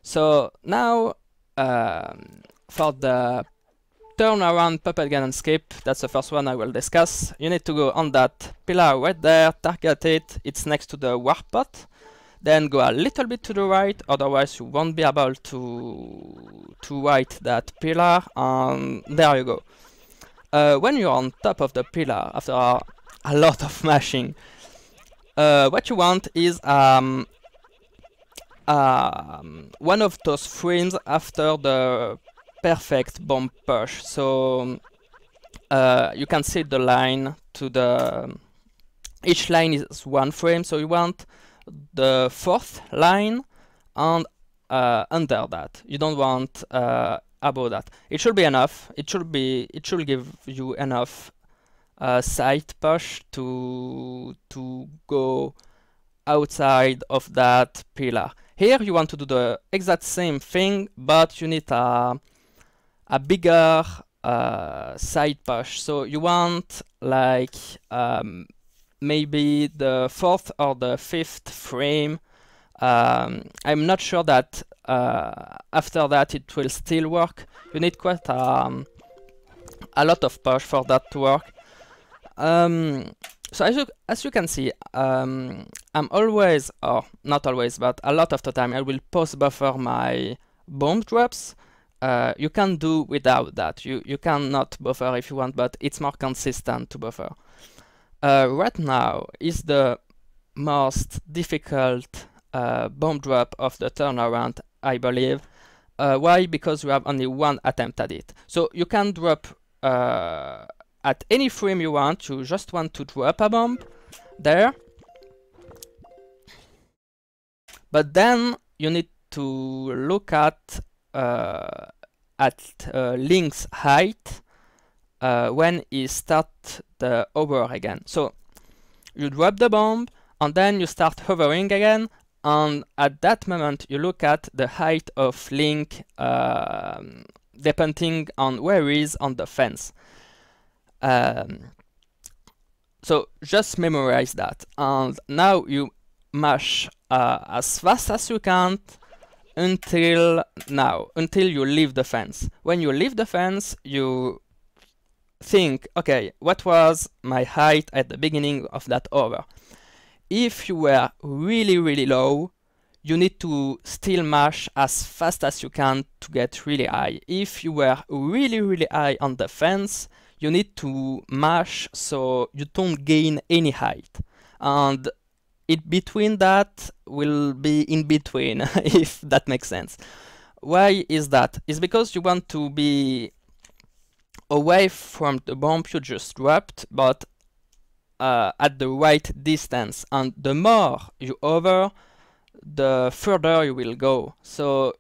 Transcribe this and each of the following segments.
So now for the turn around puppet gun and skip, that's the first one I will discuss. You need to go on that pillar right there, target it, it's next to the warp pot. Then go a little bit to the right, otherwise you won't be able to ride that pillar, and there you go. When you're on top of the pillar, after a lot of mashing, what you want is one of those frames after the perfect bomb push. So you can see the line to the... each line is one frame, so you want the fourth line and under that. You don't want above that. It should be enough. It should give you enough side push to go outside of that pillar. Here you want to do the exact same thing, but you need a bigger side push. So you want like maybe the fourth or the fifth frame. I'm not sure that after that it will still work. You need quite a lot of push for that to work. So as you can see, I'm always, or not always, but a lot of the time I will post buffer my bomb drops. You can do without that. You cannot buffer if you want, but it's more consistent to buffer. Right now is the most difficult bomb drop of the turnaround, I believe. Why? Because you have only one attempt at it. So you can drop at any frame you want. You just want to drop a bomb there. But then you need to look at Link's height when he start the hover again. So you drop the bomb and then you start hovering again, and at that moment you look at the height of Link depending on where he is on the fence. So just memorize that, and now you mash as fast as you can until you leave the fence. When you leave the fence, you think, okay, what was my height at the beginning of that hover? If you were really low, you need to still mash as fast as you can to get really high. If you were really high on the fence, you need to mash so you don't gain any height. And it between that will be in between, if that makes sense. Why is that? It's because you want to be away from the bomb you just dropped, but at the right distance. And the more you hover, the further you will go. So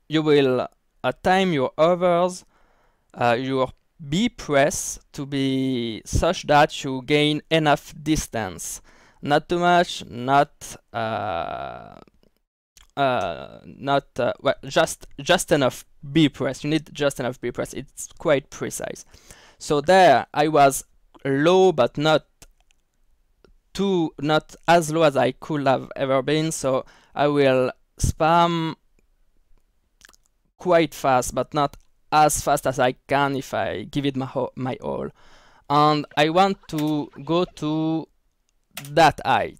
you will time your hovers, your B press to be such that you gain enough distance. Not too much, well, just enough B press. You need just enough B press. It's quite precise. So there I was low, but not as low as I could have ever been. So I will spam quite fast, but not as fast as I can if I give it my all. And I want to go to that height.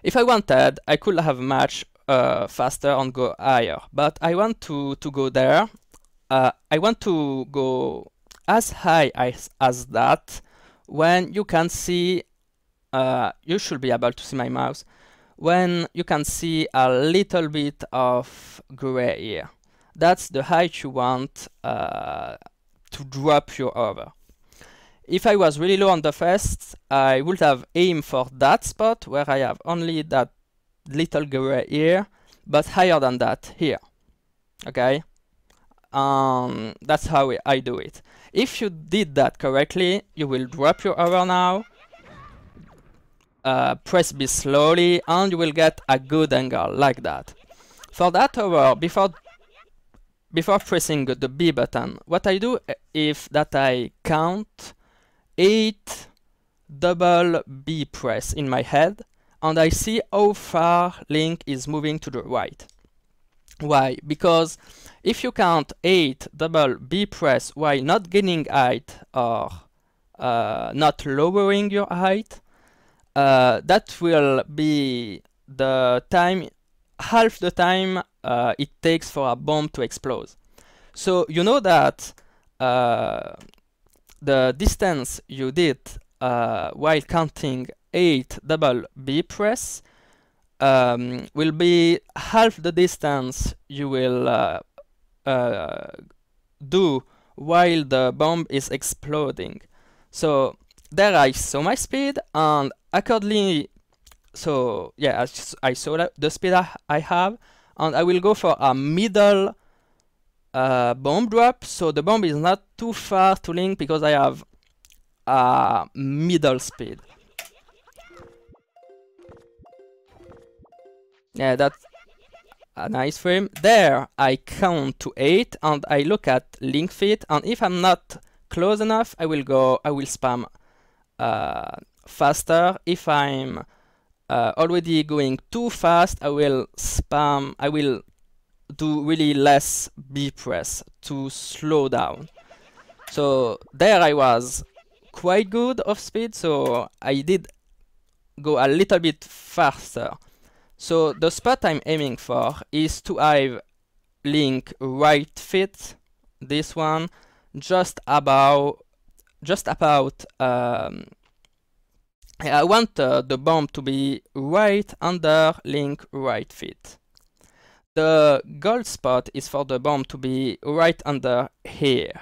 If I wanted, I could have matched faster and go higher, but I want to go there. I want to go as high as that. When you can see, you should be able to see my mouse, when you can see a little bit of gray here. That's the height you want to drop your hover. If I was really low on the first, I would have aimed for that spot where I have only that little gray here, but higher than that here. Okay? That's how I do it. If you did that correctly, you will drop your hover now, press B slowly, and you will get a good angle like that. For that hover, before pressing the B button, what I do is that I count 8 double B press in my head, and I see how far Link is moving to the right. Why? Because if you count 8 double B press while not gaining height or not lowering your height, that will be the time, half the time it takes for a bomb to explode. So you know that the distance you did while counting 8 double B press will be half the distance you will do while the bomb is exploding. So there I saw my speed, and accordingly, so yeah, I saw the speed I have, and I will go for a middle bomb drop. So the bomb is not too far to link because I have a middle speed. Yeah, that's a nice frame. There I count to 8 and I look at link fit, and if I'm not close enough, I will spam faster. If I'm already going too fast, I will do really less B press to slow down. So there I was quite good of speed, so I did go a little bit faster. So the spot I'm aiming for is to have link right fit, this one, just about I want the bomb to be right under link right fit. The gold spot is for the bomb to be right under here,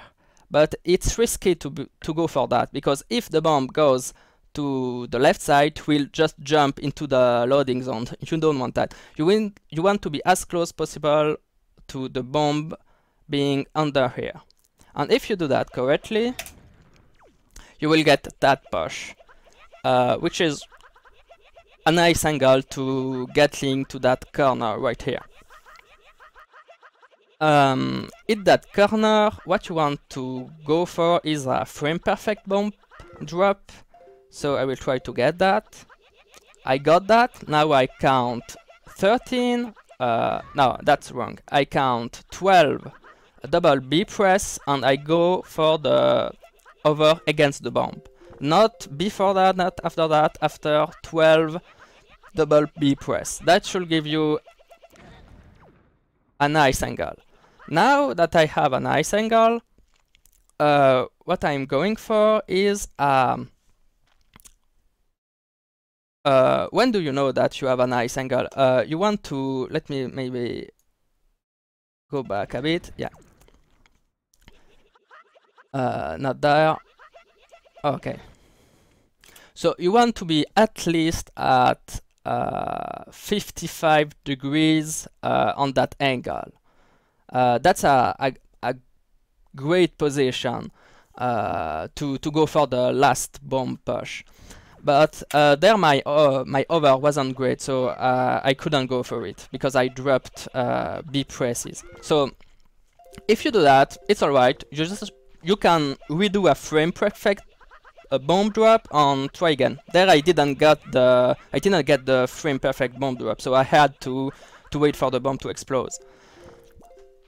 but it's risky to go for that, because if the bomb goes to the left side, will just jump into the loading zone. You don't want that. You want to be as close possible to the bomb being under here. And if you do that correctly, you will get that push, which is a nice angle to get link to that corner right here. In that corner, what you want to go for is a frame perfect bomb drop. So I will try to get that. I got that. Now I count 13. No, that's wrong. I count 12 double B press, and I go for the over against the bomb. Not before that, not after that, after 12 double B press. That should give you a nice angle. Now that I have a nice angle, what I'm going for is when do you know that you have a nice angle? You want to, let me maybe go back a bit. Yeah. Not there. Okay. So you want to be at least at 55 degrees on that angle. That's a great position to go for the last bomb push. But there my over wasn't great, so I couldn't go for it because I dropped B presses. So if you do that, it's alright. You can redo a frame perfect bomb drop and try again. There I didn't get the frame perfect bomb drop, so I had to wait for the bomb to explode.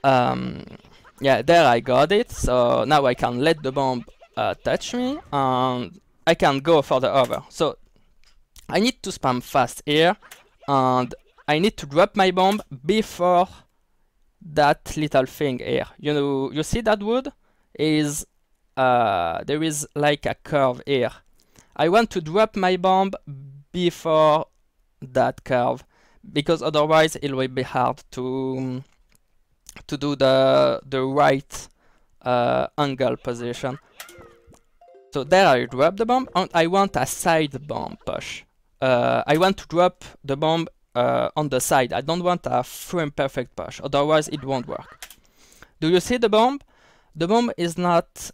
Yeah, there I got it. So now I can let the bomb touch me, and I can go for the over. So I need to spam fast here, and I need to drop my bomb before that little thing here. You see that wood is there is like a curve here. I want to drop my bomb before that curve, because otherwise it will be hard to do the right angle position. So there I drop the bomb, and I want a side bomb push. I want to drop the bomb on the side. I don't want a frame perfect push, otherwise it won't work. Do you see the bomb? The bomb is not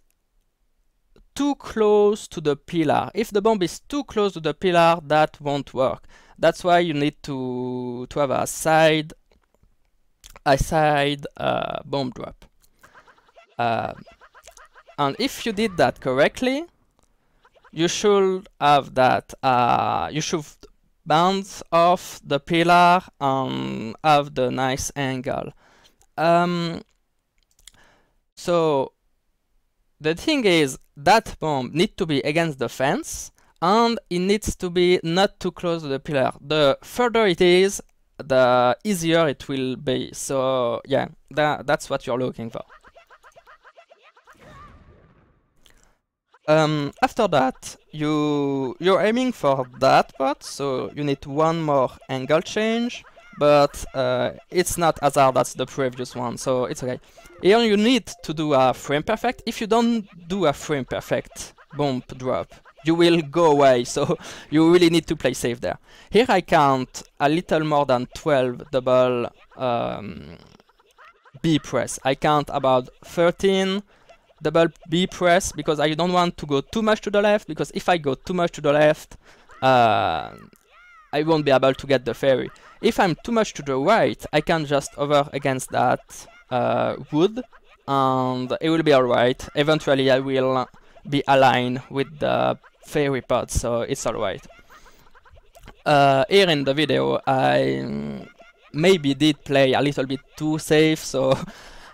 too close to the pillar. If the bomb is too close to the pillar, that won't work. That's why you need to have a side bomb drop. And if you did that correctly, you should have that. You should bounce off the pillar and have the nice angle. So the thing is that bomb needs to be against the fence and it needs to be not too close to the pillar. The further it is, the easier it will be. So yeah, that's what you're looking for. After that, you're aiming for that part, so you need one more angle change, but it's not as hard as the previous one, so it's okay. Here you need to do a frame perfect. If you don't do a frame perfect bomb drop, you will go away, so you really need to play safe there. Here I count a little more than 12 double B press. I count about 13 double B press because I don't want to go too much to the left, because if I go too much to the left, I won't be able to get the fairy. If I'm too much to the right, I can just over against that wood and it will be alright. Eventually I will be aligned with the fairy pod, so it's alright. Here in the video I maybe did play a little bit too safe, so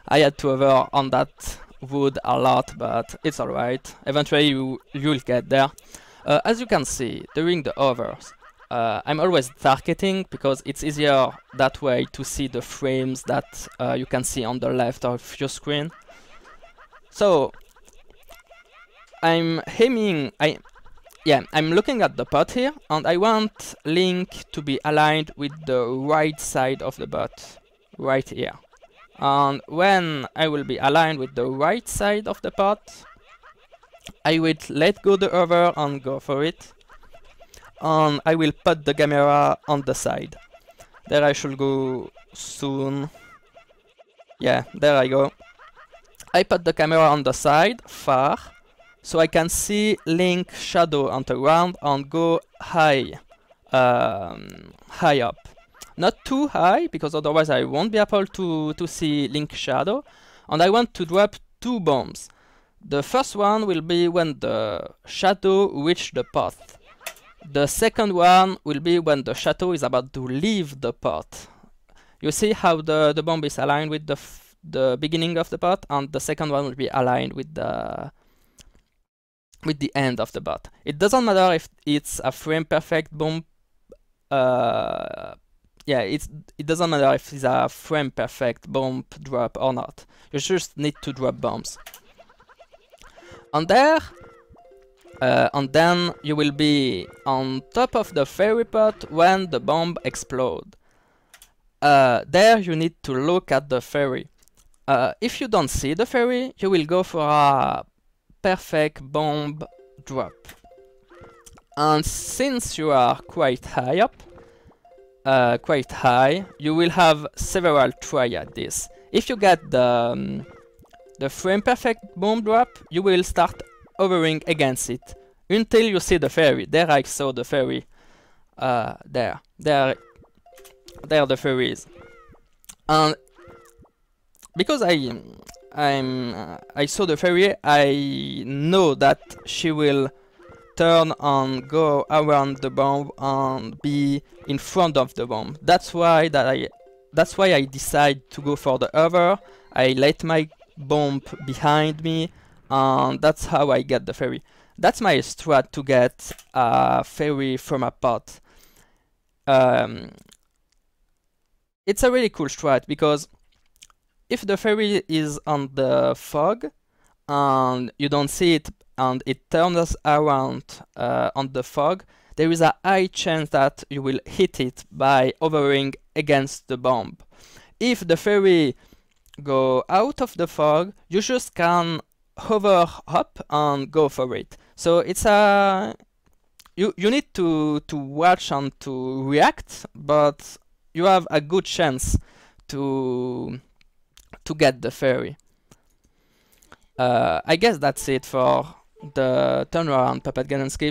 I had to over on that wood a lot, but it's alright. Eventually you'll get there. As you can see, during the overs, I'm always targeting because it's easier that way to see the frames that you can see on the left of your screen. So I'm aiming, I'm looking at the pot here, and I want Link to be aligned with the right side of the pot, right here. And when I will be aligned with the right side of the pot, I will let go the over and go for it. And I will put the camera on the side. There I should go soon. Yeah, there I go. I put the camera on the side, far, so I can see Link shadow on the ground and go high, high up. Not too high, because otherwise I won't be able to see Link shadow. And I want to drop 2 bombs. The first one will be when the shadow reach the pot. The second one will be when the shadow is about to leave the pot. You see how the bomb is aligned with the beginning of the pot, and the second one will be aligned with the end of the pot. It doesn't matter if it's a frame perfect bomb. It doesn't matter if it's a frame perfect bomb drop or not. You just need to drop bombs. And there, and then you will be on top of the fairy pot when the bomb explodes. There you need to look at the fairy. If you don't see the fairy, you will go for a perfect bomb drop. And since you are quite high up, you will have several try at this. If you get the frame perfect bomb drop, you will start hovering against it until you see the fairy. There I saw the fairy. There the fairy is. And because I saw the fairy, I know that she will turn and go around the bomb and be in front of the bomb. That's why I decide to go for the hover. I let my bomb behind me, and that's how I get the fairy. That's my strat to get a fairy from a pot. It's a really cool strat because if the fairy is on the fog and you don't see it and it turns around on the fog, there is a high chance that you will hit it by hovering against the bomb. If the fairy go out of the fog, you just can hover up and go for it. So it's a you need to watch and to react, but you have a good chance to get the fairy. I guess that's it for the turnaround puppet gun and skip.